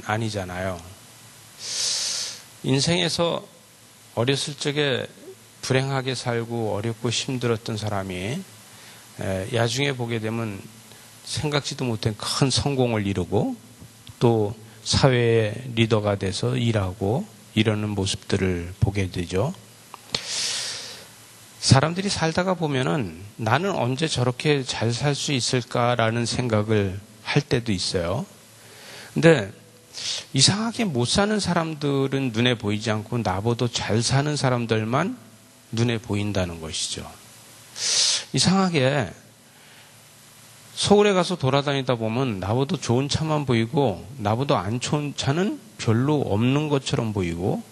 아니잖아요. 인생에서 어렸을 적에 불행하게 살고 어렵고 힘들었던 사람이 나중에 보게 되면 생각지도 못한 큰 성공을 이루고 또 사회의 리더가 돼서 일하고 이러는 모습들을 보게 되죠. 사람들이 살다가 보면은 나는 언제 저렇게 잘 살 수 있을까라는 생각을 할 때도 있어요. 근데 이상하게 못 사는 사람들은 눈에 보이지 않고 나보다 잘 사는 사람들만 눈에 보인다는 것이죠. 이상하게 서울에 가서 돌아다니다 보면 나보다 좋은 차만 보이고 나보다 안 좋은 차는 별로 없는 것처럼 보이고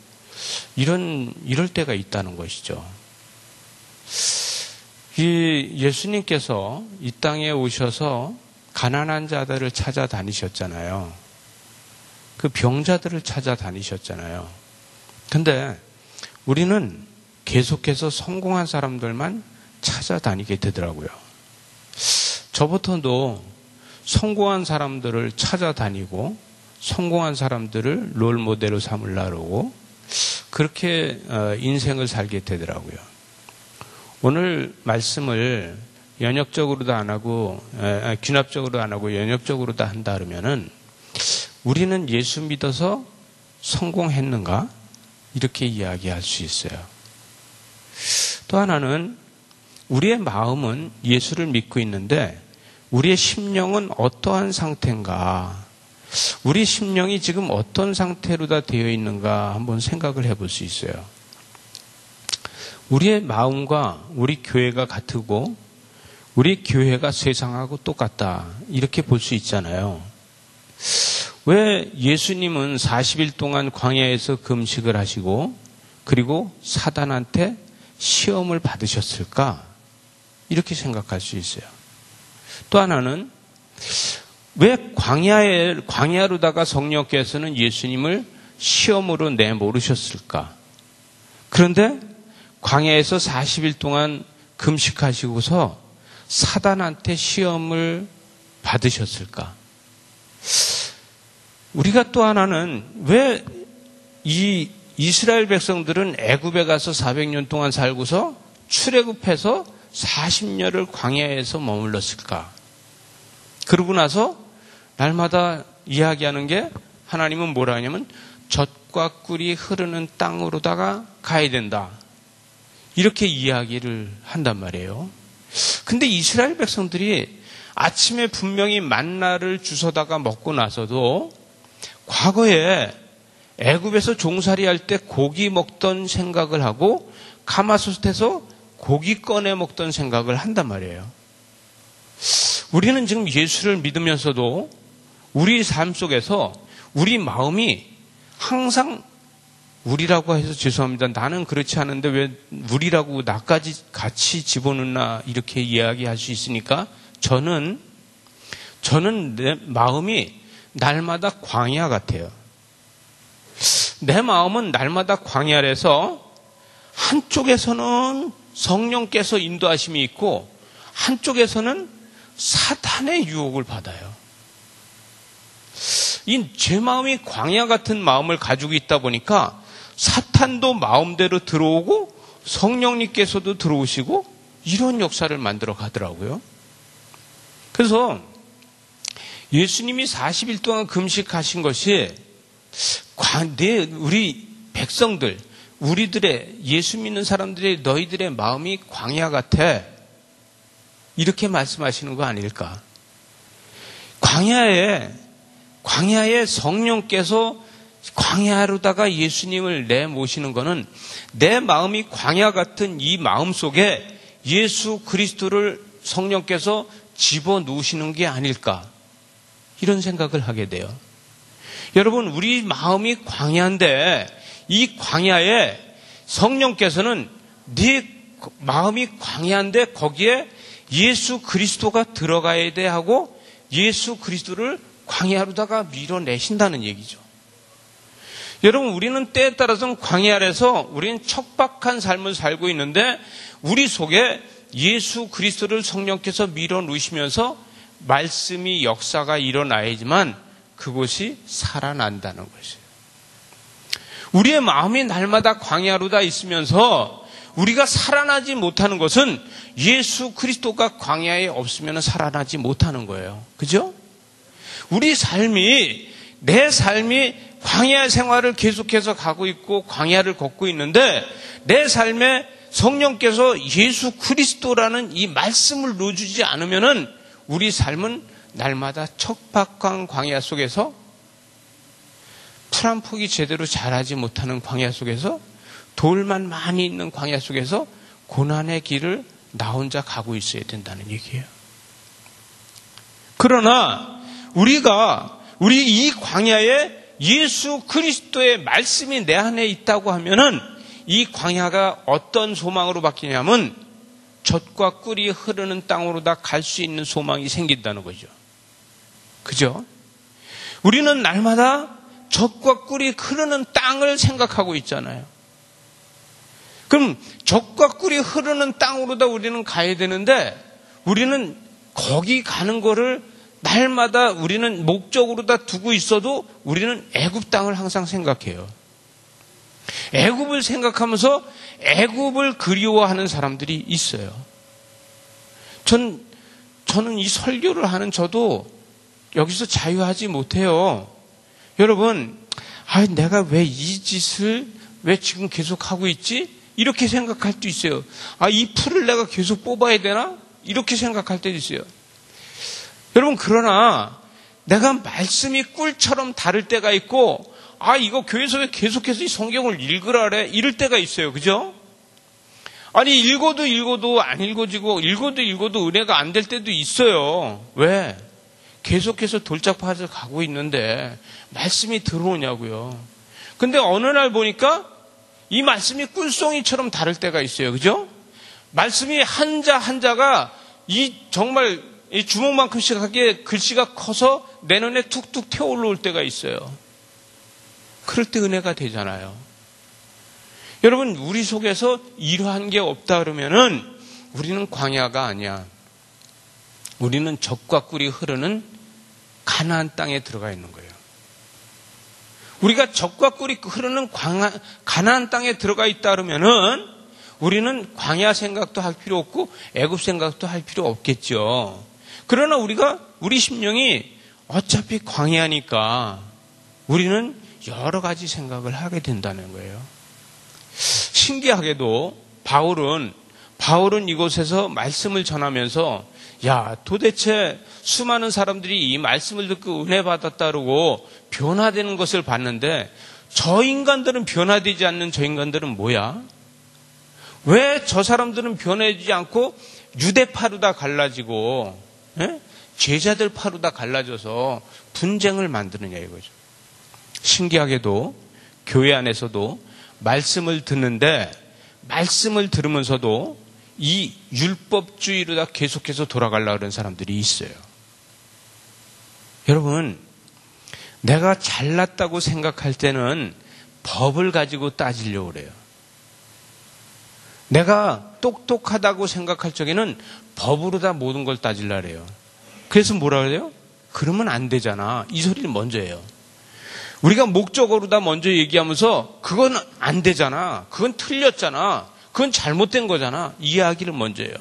이럴 때가 있다는 것이죠. 예수님께서 이 땅에 오셔서 가난한 자들을 찾아다니셨잖아요. 그 병자들을 찾아다니셨잖아요. 근데 우리는 계속해서 성공한 사람들만 찾아다니게 되더라고요. 저부터도 성공한 사람들을 찾아다니고 성공한 사람들을 롤모델로 삼으려고 그렇게 인생을 살게 되더라고요. 오늘 말씀을 연역적으로도 안 하고 귀납적으로 안 하고 연역적으로도 한다 그러면은 우리는 예수 믿어서 성공했는가? 이렇게 이야기할 수 있어요. 또 하나는 우리의 마음은 예수를 믿고 있는데 우리의 심령은 어떠한 상태인가? 우리 심령이 지금 어떤 상태로 다 되어 있는가 한번 생각을 해볼 수 있어요. 우리의 마음과 우리 교회가 같고 우리 교회가 세상하고 똑같다 이렇게 볼 수 있잖아요. 왜 예수님은 40일 동안 광야에서 금식을 하시고 그리고 사단한테 시험을 받으셨을까? 이렇게 생각할 수 있어요. 또 하나는 왜 광야로다가 성령께서는 예수님을 시험으로 내모르셨을까? 그런데 광야에서 40일 동안 금식하시고서 사단한테 시험을 받으셨을까? 우리가 또 하나는 왜 이 이스라엘 백성들은 애굽에 가서 400년 동안 살고서 출애굽해서 40년을 광야에서 머물렀을까? 그러고 나서 날마다 이야기하는 게 하나님은 뭐라 하냐면 젖과 꿀이 흐르는 땅으로다가 가야 된다. 이렇게 이야기를 한단 말이에요. 근데 이스라엘 백성들이 아침에 분명히 만나를 주워다가 먹고 나서도 과거에 애굽에서 종살이 할 때 고기 먹던 생각을 하고 가마솥에서 고기 꺼내 먹던 생각을 한단 말이에요. 우리는 지금 예수를 믿으면서도 우리 삶 속에서 우리 마음이 항상 우리라고 해서 죄송합니다. 나는 그렇지 않은데 왜 우리라고 나까지 같이 집어넣나 이렇게 이야기할 수 있으니까 저는 내 마음이 날마다 광야 같아요. 내 마음은 날마다 광야라서 한쪽에서는 성령께서 인도하심이 있고 한쪽에서는 사탄의 유혹을 받아요. 이 제 마음이 광야 같은 마음을 가지고 있다 보니까 사탄도 마음대로 들어오고 성령님께서도 들어오시고 이런 역사를 만들어 가더라고요. 그래서 예수님이 40일 동안 금식하신 것이 우리 백성들, 우리들의 예수 믿는 사람들의 너희들의 마음이 광야 같아. 이렇게 말씀하시는 거 아닐까? 광야에 성령께서 광야로다가 예수님을 내모시는 것은 내 마음이 광야 같은 이 마음 속에 예수 그리스도를 성령께서 집어넣으시는 게 아닐까? 이런 생각을 하게 돼요. 여러분, 우리 마음이 광야인데 이 광야에 성령께서는 네 마음이 광야인데 거기에 예수 그리스도가 들어가야 돼 하고 예수 그리스도를 광야로다가 밀어내신다는 얘기죠. 여러분, 우리는 때에 따라서는 광야에서 우리는 척박한 삶을 살고 있는데 우리 속에 예수 그리스도를 성령께서 밀어넣으시면서 말씀이 역사가 일어나야지만 그곳이 살아난다는 것이에요. 우리의 마음이 날마다 광야로 다 있으면서 우리가 살아나지 못하는 것은 예수 그리스도가 광야에 없으면 살아나지 못하는 거예요. 그죠? 우리 삶이, 내 삶이 광야 생활을 계속해서 가고 있고 광야를 걷고 있는데 내 삶에 성령께서 예수 그리스도라는 이 말씀을 넣어주지 않으면은 우리 삶은 날마다 척박한 광야 속에서 풀 한 폭이 제대로 자라지 못하는 광야 속에서 돌만 많이 있는 광야 속에서 고난의 길을 나 혼자 가고 있어야 된다는 얘기예요. 그러나 우리 이 광야에 예수 그리스도의 말씀이 내 안에 있다고 하면은 이 광야가 어떤 소망으로 바뀌냐면 젖과 꿀이 흐르는 땅으로 다 갈 수 있는 소망이 생긴다는 거죠. 그죠? 우리는 날마다 젖과 꿀이 흐르는 땅을 생각하고 있잖아요. 그럼 젖과 꿀이 흐르는 땅으로 다 우리는 가야 되는데 우리는 거기 가는 거를 날마다 우리는 목적으로 다 두고 있어도 우리는 애굽 땅을 항상 생각해요. 애굽을 생각하면서 애굽을 그리워하는 사람들이 있어요. 저는 이 설교를 하는 저도 여기서 자유하지 못해요. 여러분, 내가 왜 이 짓을 왜 지금 계속 하고 있지? 이렇게 생각할 수도 있어요. 이 풀을 내가 계속 뽑아야 되나? 이렇게 생각할 때도 있어요. 여러분, 그러나 내가 말씀이 꿀처럼 다를 때가 있고 이거 교회에서 왜 계속해서 이 성경을 읽으라 그래? 이럴 때가 있어요. 그죠? 아니, 읽어도 안 읽어지고 읽어도 은혜가 안 될 때도 있어요. 왜? 계속해서 돌짝밭을 가고 있는데 말씀이 들어오냐고요. 근데 어느 날 보니까 이 말씀이 꿀송이처럼 다를 때가 있어요. 그죠? 말씀이 한자 한자가 정말 이 주먹만큼씩 하게 글씨가 커서 내 눈에 툭툭 튀어 올라올 때가 있어요. 그럴 때 은혜가 되잖아요. 여러분, 우리 속에서 이러한 게 없다 그러면은 우리는 광야가 아니야. 우리는 젖과 꿀이 흐르는 가나안 땅에 들어가 있는 거예요. 우리가 젖과 꿀이 흐르는 가나안 땅에 들어가 있다 그러면은 우리는 광야 생각도 할 필요 없고 애굽 생각도 할 필요 없겠죠. 그러나 우리 심령이 어차피 광야니까 우리는 여러 가지 생각을 하게 된다는 거예요. 신기하게도 바울은 이곳에서 말씀을 전하면서 도대체 수많은 사람들이 이 말씀을 듣고 은혜 받았다 그러고 변화되는 것을 봤는데 저 인간들은 변화되지 않는 저 인간들은 뭐야? 왜 저 사람들은 변해지지 않고 유대파로 다 갈라지고 제자들 파로 다 갈라져서 분쟁을 만드느냐 이거죠. 신기하게도 교회 안에서도 말씀을 듣는데 말씀을 들으면서도 이 율법주의로 다 계속해서 돌아가려고 하는 사람들이 있어요. 여러분, 내가 잘났다고 생각할 때는 법을 가지고 따지려고 그래요. 내가 똑똑하다고 생각할 적에는 법으로 다 모든 걸 따지려고 해요. 그래서 뭐라 그래요? 그러면 안 되잖아. 이 소리를 먼저 해요. 우리가 목적으로 다 먼저 얘기하면서 그건 안 되잖아. 그건 틀렸잖아. 그건 잘못된 거잖아. 이 이야기를 먼저 해요.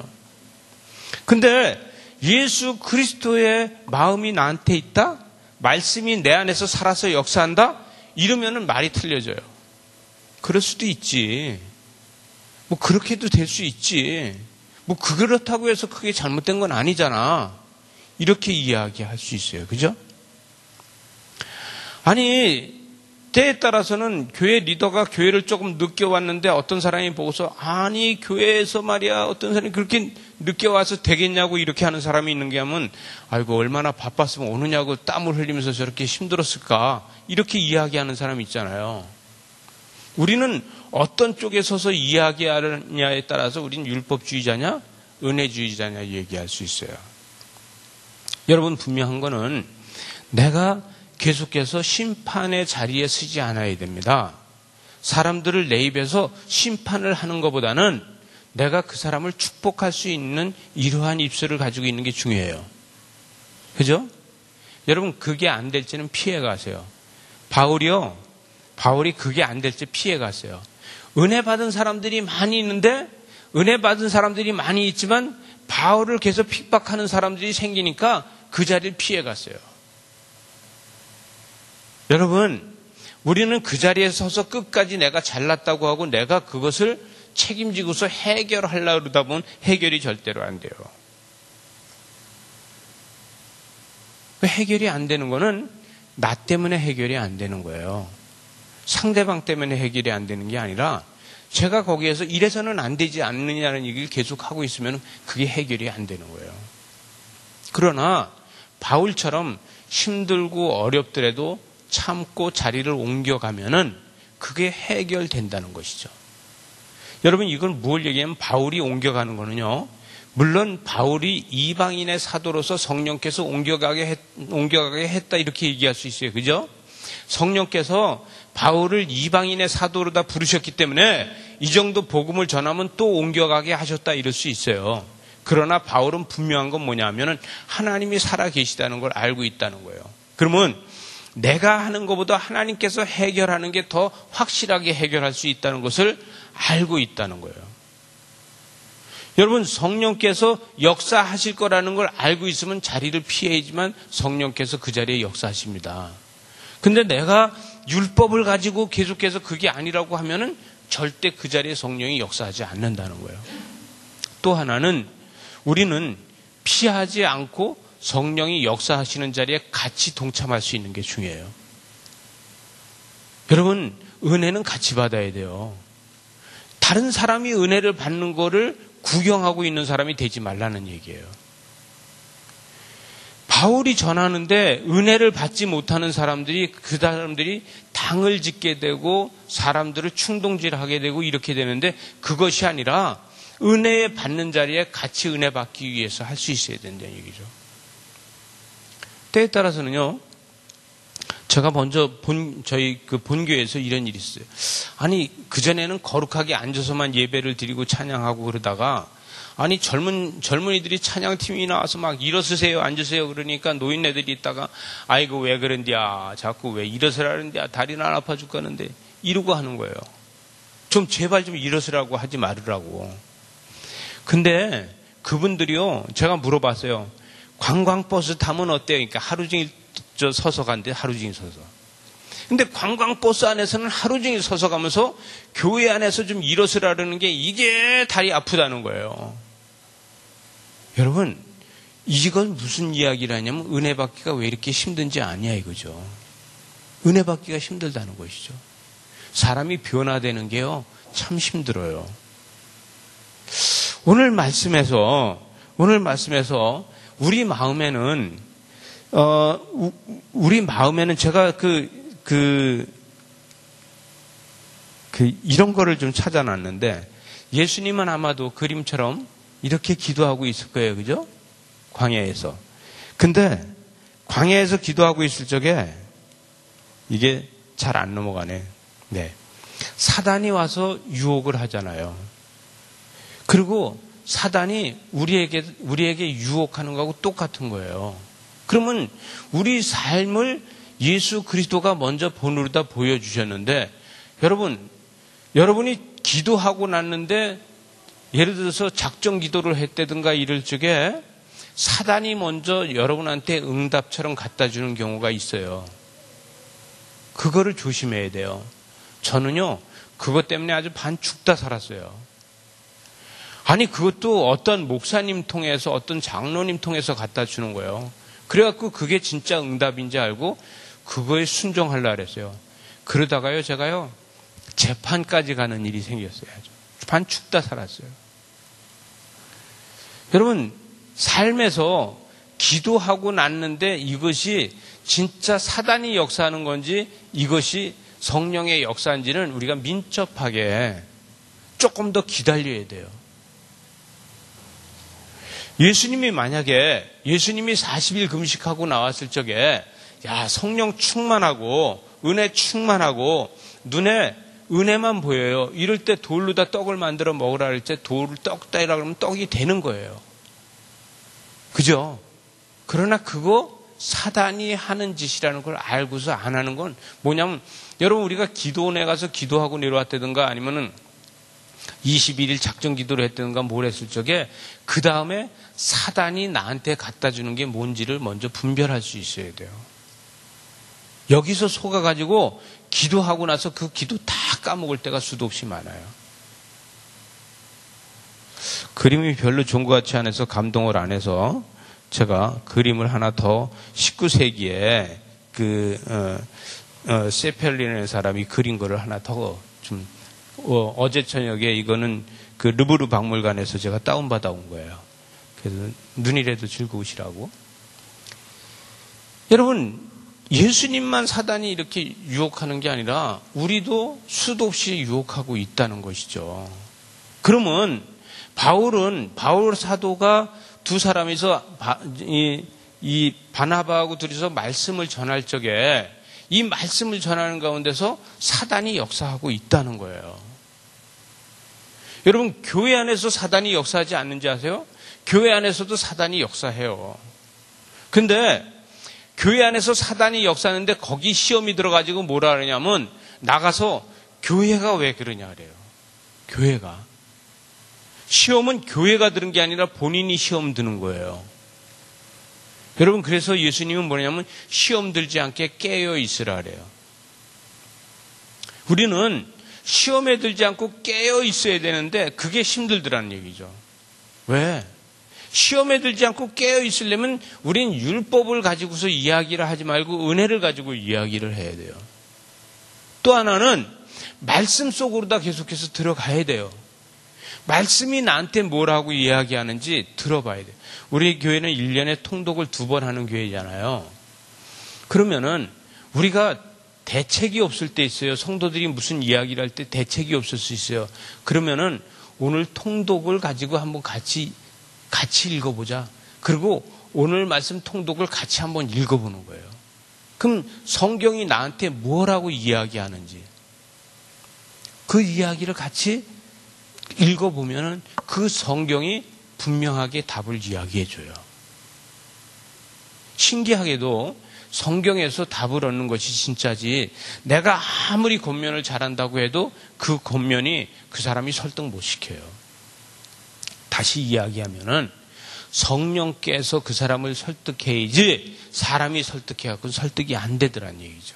근데 예수 그리스도의 마음이 나한테 있다? 말씀이 내 안에서 살아서 역사한다? 이러면은 말이 틀려져요. 그럴 수도 있지. 그렇게도 될 수 있지. 그렇다고 해서 그게 잘못된 건 아니잖아. 이렇게 이야기할 수 있어요. 그죠? 아니, 때에 따라서는 교회 리더가 교회를 조금 늦게 왔는데 어떤 사람이 보고서 교회에서 말이야 어떤 사람이 그렇게 늦게 와서 되겠냐고 이렇게 하는 사람이 있는 게 하면 아이고 얼마나 바빴으면 오느냐고 땀을 흘리면서 저렇게 힘들었을까 이렇게 이야기하는 사람이 있잖아요. 우리는 어떤 쪽에 서서 이야기하느냐에 따라서 우리는 율법주의자냐 은혜주의자냐 얘기할 수 있어요. 여러분, 분명한 거는 내가 계속해서 심판의 자리에 서지 않아야 됩니다. 사람들을 내 입에서 심판을 하는 것보다는 내가 그 사람을 축복할 수 있는 이러한 입술을 가지고 있는 게 중요해요. 그죠? 여러분 그게 안 될지는 피해 가세요. 바울이 그게 안 될지 피해 갔어요. 은혜 받은 사람들이 많이 있는데 은혜 받은 사람들이 많이 있지만 바울을 계속 핍박하는 사람들이 생기니까 그 자리를 피해 갔어요. 여러분, 우리는 그 자리에 서서 끝까지 내가 잘났다고 하고 내가 그것을 책임지고서 해결하려고 그러다 보면 해결이 절대로 안 돼요. 해결이 안 되는 거는 나 때문에 해결이 안 되는 거예요. 상대방 때문에 해결이 안 되는 게 아니라 제가 거기에서 이래서는 안 되지 않느냐는 얘기를 계속 하고 있으면 그게 해결이 안 되는 거예요. 그러나 바울처럼 힘들고 어렵더라도 참고 자리를 옮겨가면은 그게 해결된다는 것이죠. 여러분 이건 뭘 얘기하면 바울이 옮겨가는 거는요. 물론 바울이 이방인의 사도로서 성령께서 옮겨가게 했다 이렇게 얘기할 수 있어요. 그죠? 성령께서 바울을 이방인의 사도로다 부르셨기 때문에 이 정도 복음을 전하면 또 옮겨가게 하셨다 이럴 수 있어요. 그러나 바울은 분명한 건 뭐냐면은 하나님이 살아 계시다는 걸 알고 있다는 거예요. 그러면 내가 하는 것보다 하나님께서 해결하는 게 더 확실하게 해결할 수 있다는 것을 알고 있다는 거예요. 여러분 성령께서 역사하실 거라는 걸 알고 있으면 자리를 피해야지만 성령께서 그 자리에 역사하십니다. 근데 내가 율법을 가지고 계속해서 그게 아니라고 하면은 절대 그 자리에 성령이 역사하지 않는다는 거예요. 또 하나는 우리는 피하지 않고 성령이 역사하시는 자리에 같이 동참할 수 있는 게 중요해요. 여러분 은혜는 같이 받아야 돼요. 다른 사람이 은혜를 받는 거를 구경하고 있는 사람이 되지 말라는 얘기예요. 바울이 전하는데 은혜를 받지 못하는 사람들이 그 사람들이 당을 짓게 되고 사람들을 충동질하게 되고 이렇게 되는데 그것이 아니라 은혜 받는 자리에 같이 은혜 받기 위해서 할 수 있어야 된다는 얘기죠. 때에 따라서는요. 제가 먼저 저희 그 본교에서 이런 일이 있어요. 아니 그전에는 거룩하게 앉아서만 예배를 드리고 찬양하고 그러다가 아니 젊은이들이 찬양팀이 나와서 막 일어서세요 앉으세요 그러니까 노인네들이 있다가 아이고 왜 그런디야 자꾸 왜 일어서라는데야 다리는 안 아파 죽겠는데 이러고 하는 거예요. 좀 제발 좀 일어서라고 하지 말으라고. 근데 그분들이요 제가 물어봤어요. 관광버스 타면 어때요? 그러니까 하루 종일 서서 간대 하루 종일 서서. 근데 관광버스 안에서는 하루 종일 서서 가면서 교회 안에서 좀 일어서라는 게 이게 다리 아프다는 거예요. 여러분 이건 무슨 이야기라냐면 은혜 받기가 왜 이렇게 힘든지 아냐 이거죠. 은혜 받기가 힘들다는 것이죠. 사람이 변화되는 게요 참 힘들어요. 오늘 말씀에서 우리 마음에는 제가 이런 거를 좀 찾아놨는데 예수님은 아마도 그림처럼 이렇게 기도하고 있을 거예요. 그죠? 광야에서. 근데 광야에서 기도하고 있을 적에 이게 잘 안 넘어가네. 네. 사단이 와서 유혹을 하잖아요. 그리고 사단이 우리에게 유혹하는 거하고 똑같은 거예요. 그러면 우리 삶을 예수 그리스도가 먼저 본으로다 보여주셨는데 여러분이 기도하고 났는데 예를 들어서 작정 기도를 했다든가 이럴 적에 사단이 먼저 여러분한테 응답처럼 갖다 주는 경우가 있어요. 그거를 조심해야 돼요. 저는요 그것 때문에 아주 반 죽다 살았어요. 아니 그것도 어떤 목사님 통해서 어떤 장로님 통해서 갖다 주는 거예요. 그래갖고 그게 진짜 응답인지 알고 그거에 순종하려고 그랬어요. 그러다가요 제가요 재판까지 가는 일이 생겼어요. 반 죽다 살았어요. 여러분 삶에서 기도하고 났는데 이것이 진짜 사단이 역사하는 건지 이것이 성령의 역사인지는 우리가 민첩하게 조금 더 기다려야 돼요. 예수님이 40일 금식하고 나왔을 적에 성령 충만하고 은혜 충만하고 눈에 은혜만 보여요. 이럴 때 돌로다 떡을 만들어 먹으라 할 때 돌을 떡 따라 그러면 떡이 되는 거예요. 그죠? 그러나 그거 사단이 하는 짓이라는 걸 알고서 안 하는 건 뭐냐면, 여러분 우리가 기도원에 가서 기도하고 내려왔다든가 아니면은 21일 작정 기도를 했다든가 뭘 했을 적에 그 다음에 사단이 나한테 갖다 주는 게 뭔지를 먼저 분별할 수 있어야 돼요. 여기서 속아가지고 기도하고 나서 그 기도 다 까먹을 때가 수도 없이 많아요. 그림이 별로 좋은 것 같지 않아서 감동을 안 해서 제가 그림을 하나 더 19세기에 세펠린이라는 사람이 그린 거를 하나 더 좀 어제 저녁에 이거는 그 르브르 박물관에서 제가 다운받아 온 거예요. 그래서 눈이라도 즐거우시라고. 여러분, 예수님만 사단이 이렇게 유혹하는 게 아니라 우리도 수도 없이 유혹하고 있다는 것이죠. 그러면 바울 사도가 두 사람이서 이 바나바하고 둘이서 말씀을 전할 적에 이 말씀을 전하는 가운데서 사단이 역사하고 있다는 거예요. 여러분, 교회 안에서 사단이 역사하지 않는지 아세요? 교회 안에서도 사단이 역사해요. 근데 교회 안에서 사단이 역사하는데 거기 시험이 들어가지고 뭐라 그러냐면 나가서 교회가 왜 그러냐 그래요. 교회가. 시험은 교회가 드는 게 아니라 본인이 시험 드는 거예요. 여러분, 그래서 예수님은 뭐냐면 시험 들지 않게 깨어 있으라 그래요. 우리는 시험에 들지 않고 깨어 있어야 되는데 그게 힘들더라는 얘기죠. 왜? 시험에 들지 않고 깨어 있으려면 우린 율법을 가지고서 이야기를 하지 말고 은혜를 가지고 이야기를 해야 돼요. 또 하나는 말씀 속으로 다 계속해서 들어가야 돼요. 말씀이 나한테 뭐라고 이야기하는지 들어봐야 돼요. 우리 교회는 1년에 통독을 2번 하는 교회잖아요. 그러면은 우리가 대책이 없을 때 있어요. 성도들이 무슨 이야기를 할 때 대책이 없을 수 있어요. 그러면은 오늘 통독을 가지고 한번 같이 읽어보자. 그리고 오늘 말씀 통독을 같이 한번 읽어보는 거예요. 그럼 성경이 나한테 뭐라고 이야기하는지 그 이야기를 같이 읽어보면은 그 성경이 분명하게 답을 이야기해줘요. 신기하게도 성경에서 답을 얻는 것이 진짜지 내가 아무리 권면을 잘한다고 해도 그 권면이 그 사람이 설득 못 시켜요. 다시 이야기하면은 성령께서 그 사람을 설득해야지 사람이 설득해갖고 설득이 안 되더란 얘기죠.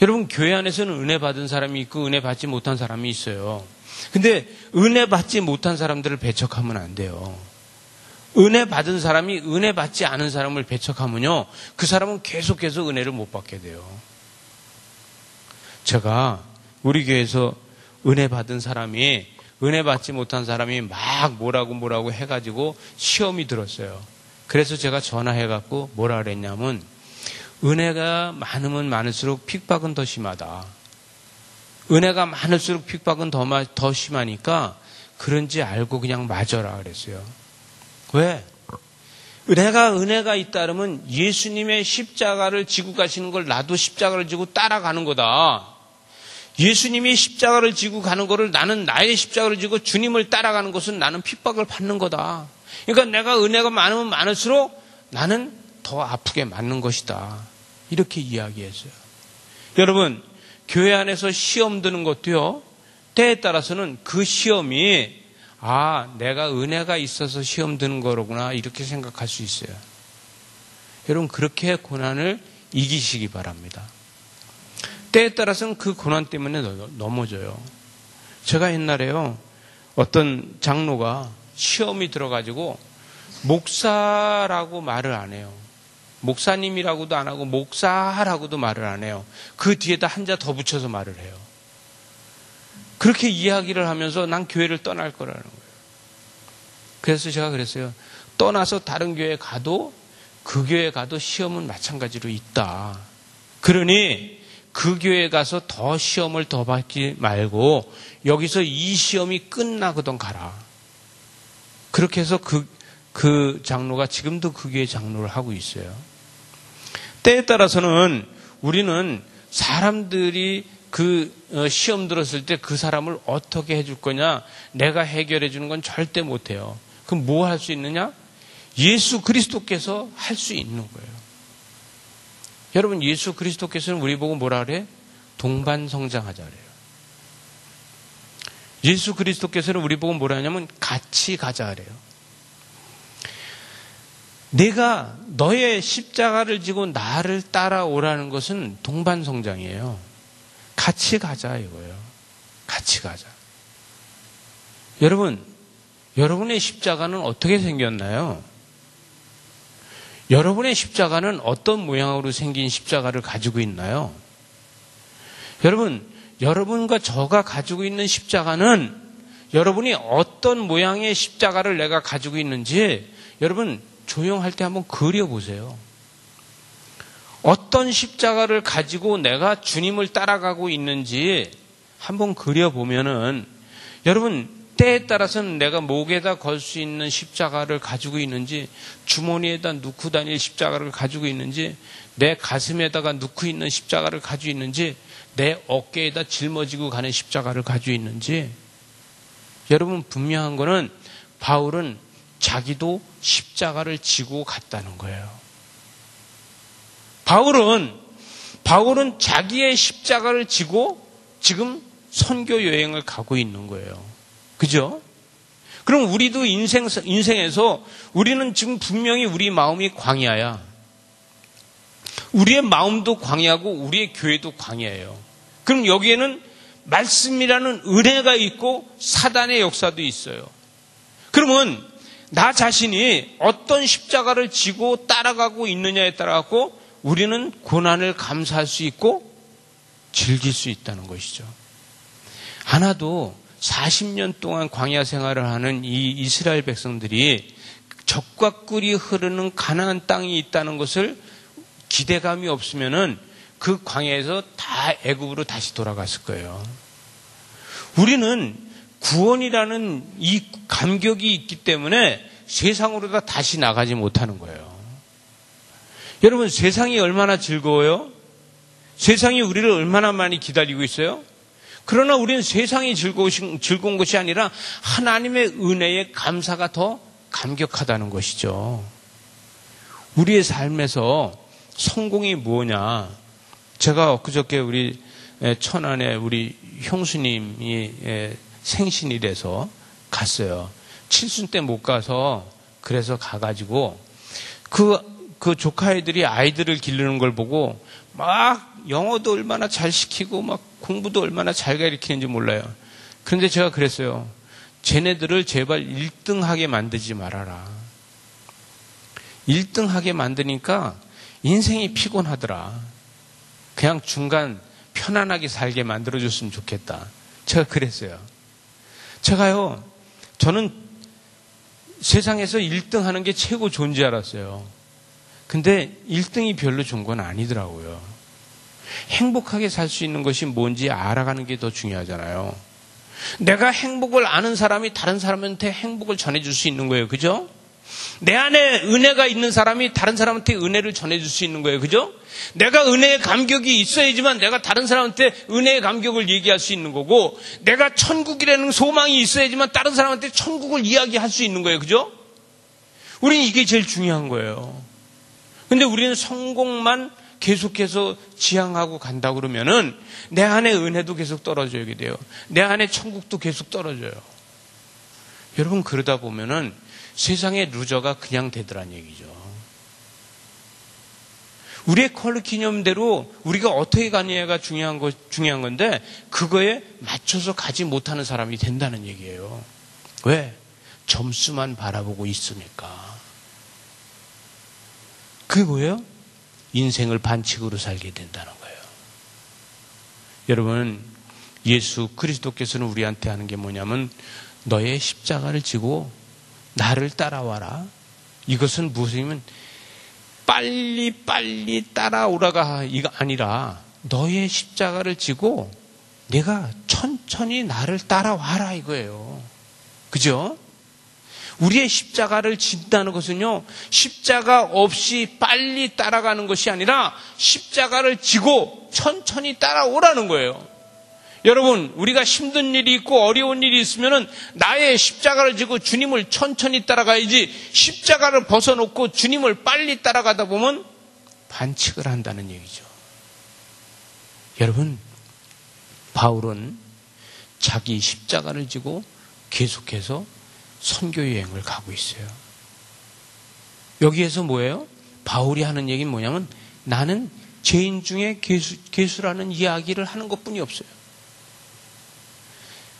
여러분, 교회 안에서는 은혜 받은 사람이 있고 은혜 받지 못한 사람이 있어요. 근데 은혜 받지 못한 사람들을 배척하면 안 돼요. 은혜 받은 사람이 은혜 받지 않은 사람을 배척하면요, 그 사람은 계속해서 은혜를 못 받게 돼요. 제가 우리 교회에서 은혜 받은 사람이 은혜 받지 못한 사람이 막 뭐라고 해가지고 시험이 들었어요. 그래서 제가 전화해갖고 뭐라 그랬냐면 은혜가 많으면 많을수록 핍박은 더 심하다. 은혜가 많을수록 핍박은 더 심하니까 그런지 알고 그냥 맞아라 그랬어요. 왜? 은혜가 있다 그러면 예수님의 십자가를 지고 가시는 걸 나도 십자가를 지고 따라가는 거다. 예수님이 십자가를 지고 가는 거를 나는 나의 십자가를 지고 주님을 따라가는 것은 나는 핍박을 받는 거다. 그러니까 내가 은혜가 많으면 많을수록 나는 더 아프게 맞는 것이다. 이렇게 이야기했어요. 여러분, 교회 안에서 시험 드는 것도요, 때에 따라서는 그 시험이 내가 은혜가 있어서 시험 드는 거로구나 이렇게 생각할 수 있어요. 여러분, 그렇게 고난을 이기시기 바랍니다. 때에 따라서는 그 고난 때문에 넘어져요. 제가 옛날에요, 어떤 장로가 시험이 들어가지고 목사라고 말을 안 해요. 목사님이라고도 안 하고 목사라고도 말을 안 해요. 그 뒤에다 한자 더 붙여서 말을 해요. 그렇게 이야기를 하면서 난 교회를 떠날 거라는 거예요. 그래서 제가 그랬어요. 떠나서 다른 교회에 가도 그 교회에 가도 시험은 마찬가지로 있다. 그러니 그 교회에 가서 더 시험을 더 받지 말고 여기서 이 시험이 끝나거든 가라. 그렇게 해서 그 장로가 지금도 그 교회 장로를 하고 있어요. 때에 따라서는 우리는 사람들이 그 시험 들었을 때 그 사람을 어떻게 해줄 거냐, 내가 해결해 주는 건 절대 못해요. 그럼 뭐 할 수 있느냐? 예수 그리스도께서 할 수 있는 거예요. 여러분, 예수 그리스도께서는 우리 보고 뭐라 그래? 동반성장하자 그래요. 예수 그리스도께서는 우리 보고 뭐라 하냐면 같이 가자 그래요. 내가 너의 십자가를 지고 나를 따라오라는 것은 동반성장이에요. 같이 가자 이거예요. 같이 가자. 여러분, 여러분의 십자가는 어떻게 생겼나요? 여러분의 십자가는 어떤 모양으로 생긴 십자가를 가지고 있나요? 여러분, 여러분과 저가 가지고 있는 십자가는 여러분이 어떤 모양의 십자가를 내가 가지고 있는지 여러분 조용할 때 한번 그려보세요. 어떤 십자가를 가지고 내가 주님을 따라가고 있는지 한번 그려보면은 여러분 때에 따라서는 내가 목에다 걸 수 있는 십자가를 가지고 있는지, 주머니에다 넣고 다닐 십자가를 가지고 있는지, 내 가슴에다가 넣고 있는 십자가를 가지고 있는지, 내 어깨에다 짊어지고 가는 십자가를 가지고 있는지, 여러분 분명한 거는 바울은 자기도 십자가를 지고 갔다는 거예요. 바울은 자기의 십자가를 지고 지금 선교 여행을 가고 있는 거예요. 그죠? 그럼 우리도 인생에서 우리는 지금 분명히 우리 마음이 광야야. 우리의 마음도 광야고 우리의 교회도 광야예요. 그럼 여기에는 말씀이라는 은혜가 있고 사단의 역사도 있어요. 그러면 나 자신이 어떤 십자가를 지고 따라가고 있느냐에 따라서 우리는 고난을 감수할 수 있고 즐길 수 있다는 것이죠. 하나도 40년 동안 광야 생활을 하는 이 이스라엘 백성들이 젖과 꿀이 흐르는 가나안 땅이 있다는 것을 기대감이 없으면은 그 광야에서 다 애굽으로 다시 돌아갔을 거예요. 우리는 구원이라는 이 감격이 있기 때문에 세상으로 다시 나가지 못하는 거예요. 여러분, 세상이 얼마나 즐거워요? 세상이 우리를 얼마나 많이 기다리고 있어요? 그러나 우리는 세상이 즐거운 것이 아니라 하나님의 은혜에 감사가 더 감격하다는 것이죠. 우리의 삶에서 성공이 뭐냐? 제가 엊그저께 우리 천안에 우리 형수님이 생신이라서 갔어요. 칠순 때 못 가서 그래서 가가지고 그 조카애들이 아이들을 기르는 걸 보고 막 영어도 얼마나 잘 시키고 막 공부도 얼마나 잘 가르치는지 몰라요. 그런데 제가 그랬어요. 쟤네들을 제발 1등하게 만들지 말아라. 1등하게 만드니까 인생이 피곤하더라. 그냥 중간 편안하게 살게 만들어줬으면 좋겠다. 제가 그랬어요. 저는 세상에서 1등 하는 게 최고 좋은 줄 알았어요. 근데 1등이 별로 좋은 건 아니더라고요. 행복하게 살 수 있는 것이 뭔지 알아가는 게 더 중요하잖아요. 내가 행복을 아는 사람이 다른 사람한테 행복을 전해줄 수 있는 거예요. 그죠? 내 안에 은혜가 있는 사람이 다른 사람한테 은혜를 전해줄 수 있는 거예요. 그죠? 내가 은혜의 감격이 있어야지만 내가 다른 사람한테 은혜의 감격을 얘기할 수 있는 거고, 내가 천국이라는 소망이 있어야지만 다른 사람한테 천국을 이야기할 수 있는 거예요. 그죠? 우리는 이게 제일 중요한 거예요. 근데 우리는 성공만 계속해서 지향하고 간다 그러면은 내 안에 은혜도 계속 떨어지게 돼요. 내 안에 천국도 계속 떨어져요. 여러분, 그러다 보면은 세상의 루저가 그냥 되더란 얘기죠. 우리의 컬러 기념대로 우리가 어떻게 가느냐가 중요한 건데 그거에 맞춰서 가지 못하는 사람이 된다는 얘기예요. 왜? 점수만 바라보고 있으니까. 그게 뭐예요? 인생을 반칙으로 살게 된다는 거예요. 여러분, 예수 그리스도께서는 우리한테 하는 게 뭐냐면 너의 십자가를 지고 나를 따라와라. 이것은 무엇이냐면 빨리 따라오라가 이거 아니라 너의 십자가를 지고 내가 천천히 나를 따라와라 이거예요. 그죠? 우리의 십자가를 진다는 것은요, 십자가 없이 빨리 따라가는 것이 아니라 십자가를 지고 천천히 따라오라는 거예요. 여러분, 우리가 힘든 일이 있고 어려운 일이 있으면은 나의 십자가를 지고 주님을 천천히 따라가야지, 십자가를 벗어놓고 주님을 빨리 따라가다 보면 반칙을 한다는 얘기죠. 여러분, 바울은 자기 십자가를 지고 계속해서 선교 여행을 가고 있어요. 여기에서 뭐예요? 바울이 하는 얘기는 뭐냐면, 나는 죄인 중에 괴수라는 이야기를 하는 것뿐이 없어요.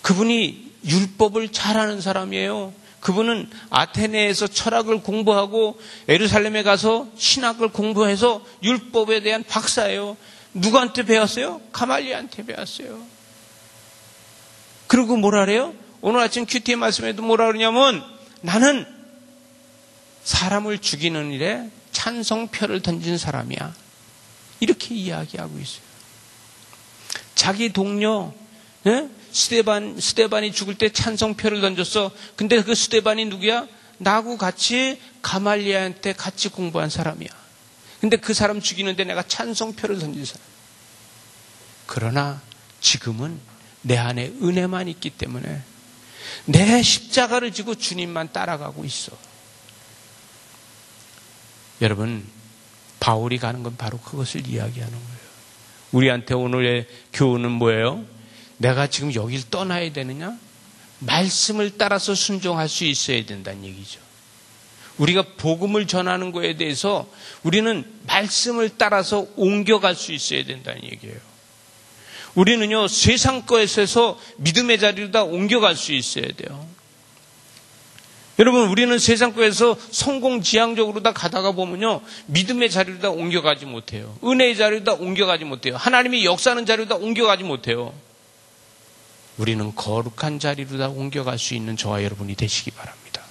그분이 율법을 잘하는 사람이에요. 그분은 아테네에서 철학을 공부하고 예루살렘에 가서 신학을 공부해서 율법에 대한 박사예요. 누구한테 배웠어요? 가말리엘한테 배웠어요. 그리고 뭐라 그래요? 오늘 아침 큐티의 말씀에도 뭐라 그러냐면, 나는 사람을 죽이는 일에 찬성표를 던진 사람이야. 이렇게 이야기하고 있어요. 자기 동료 스데반이 죽을 때 찬성표를 던졌어. 근데 그 스데반이 누구야? 나하고 같이 가말리엘한테 같이 공부한 사람이야. 근데 그 사람 죽이는데 내가 찬성표를 던진 사람. 그러나 지금은 내 안에 은혜만 있기 때문에 내 십자가를 지고 주님만 따라가고 있어. 여러분, 바울이 가는 건 바로 그것을 이야기하는 거예요. 우리한테 오늘의 교훈은 뭐예요? 내가 지금 여길 떠나야 되느냐? 말씀을 따라서 순종할 수 있어야 된다는 얘기죠. 우리가 복음을 전하는 거에 대해서 우리는 말씀을 따라서 옮겨갈 수 있어야 된다는 얘기예요. 우리는요, 세상 것에서 믿음의 자리로 다 옮겨갈 수 있어야 돼요. 여러분, 우리는 세상 것에서 성공지향적으로 다 가다가 보면요, 믿음의 자리로 다 옮겨가지 못해요. 은혜의 자리로 다 옮겨가지 못해요. 하나님이 역사하는 자리로 다 옮겨가지 못해요. 우리는 거룩한 자리로 다 옮겨갈 수 있는 저와 여러분이 되시기 바랍니다.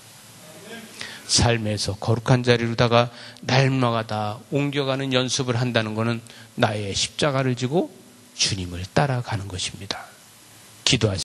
삶에서 거룩한 자리로다가 날마다 옮겨가는 연습을 한다는 것은 나의 십자가를 지고 주님을 따라가는 것입니다. 기도하세요.